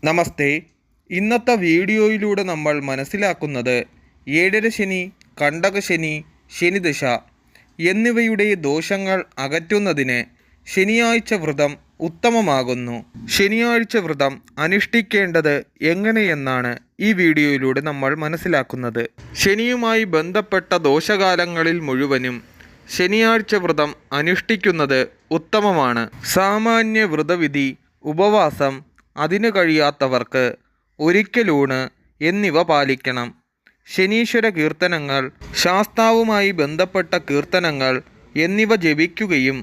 നമസ്തേ. ഇന്നത്തെ വീഡിയോയിലൂടെ നമ്മൾ മനസ്സിലാക്കുന്നത് ഏഴര ശനി, കണ്ടകശനി, ശനിദശ എന്നിവയുടെ ദോഷങ്ങൾ അകറ്റുന്നതിന് ശനിയാഴ്ച വ്രതം ഉത്തമമാകുന്നു. ശനിയാഴ്ച വ്രതം അനുഷ്ഠിക്കേണ്ടത് എങ്ങനെയെന്നാണ് ഈ വീഡിയോയിലൂടെ നമ്മൾ മനസ്സിലാക്കുന്നത്. ശനിയുമായി ബന്ധപ്പെട്ട ദോഷകാലങ്ങളിൽ മുഴുവനും ശനിയാഴ്ച വ്രതം അനുഷ്ഠിക്കുന്നത് ഉത്തമമാണ്. സാമാന്യ വ്രതവിധി, ഉപവാസം, അതിന് കഴിയാത്തവർക്ക് ഒരിക്കലൂണ് എന്നിവ പാലിക്കണം. ശനീശ്വര കീർത്തനങ്ങൾ, ശാസ്താവുമായി ബന്ധപ്പെട്ട കീർത്തനങ്ങൾ എന്നിവ ജപിക്കുകയും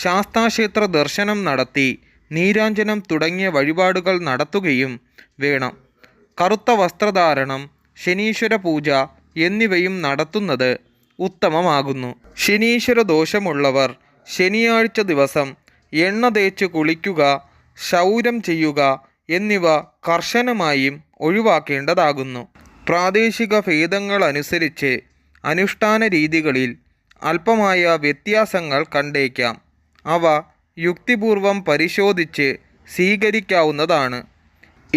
ശാസ്താക്ഷേത്ര ദർശനം നടത്തി നീരാഞ്ജനം തുടങ്ങിയ വഴിപാടുകൾ നടത്തുകയും വേണം. കറുത്ത വസ്ത്രധാരണം, ശനീശ്വര പൂജ എന്നിവയും നടത്തുന്നത് ഉത്തമമാകുന്നു. ശനീശ്വര ദോഷമുള്ളവർ ശനിയാഴ്ച ദിവസം എണ്ണ തേച്ച് കുളിക്കുക, ക്ഷൗരം ചെയ്യുക എന്നിവ കർശനമായും ഒഴിവാക്കേണ്ടതാകുന്നു. പ്രാദേശിക ഭേദങ്ങളനുസരിച്ച് അനുഷ്ഠാന രീതികളിൽ അല്പമായ വ്യത്യാസങ്ങൾ കണ്ടേക്കാം. അവ യുക്തിപൂർവം പരിശോധിച്ച് സ്വീകരിക്കാവുന്നതാണ്.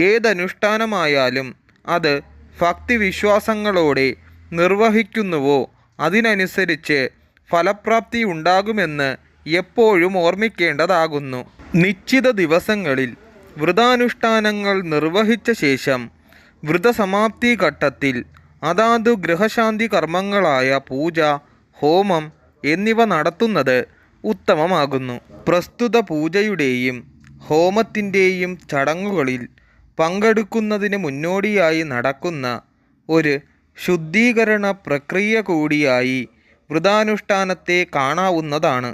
ഏതനുഷ്ഠാനമായാലും അത് ഭക്തിവിശ്വാസങ്ങളോടെ നിർവഹിക്കുന്നുവോ അതിനനുസരിച്ച് ഫലപ്രാപ്തി ഉണ്ടാകുമെന്ന് എപ്പോഴും ഓർമ്മിക്കേണ്ടതാകുന്നു. നിശ്ചിത ദിവസങ്ങളിൽ വ്രതാനുഷ്ഠാനങ്ങൾ നിർവഹിച്ച ശേഷം വ്രതസമാപ്തി ഘട്ടത്തിൽ അതാതു ഗൃഹശാന്തി കർമ്മങ്ങളായ പൂജ, ഹോമം എന്നിവ നടത്തുന്നത് ഉത്തമമാകുന്നു. പ്രസ്തുത പൂജയുടെയും ഹോമത്തിൻ്റെയും ചടങ്ങുകളിൽ പങ്കെടുക്കുന്നതിന് മുന്നോടിയായി നടക്കുന്ന ഒരു ശുദ്ധീകരണ പ്രക്രിയ കൂടിയായി വ്രതാനുഷ്ഠാനത്തെ കാണാവുന്നതാണ്.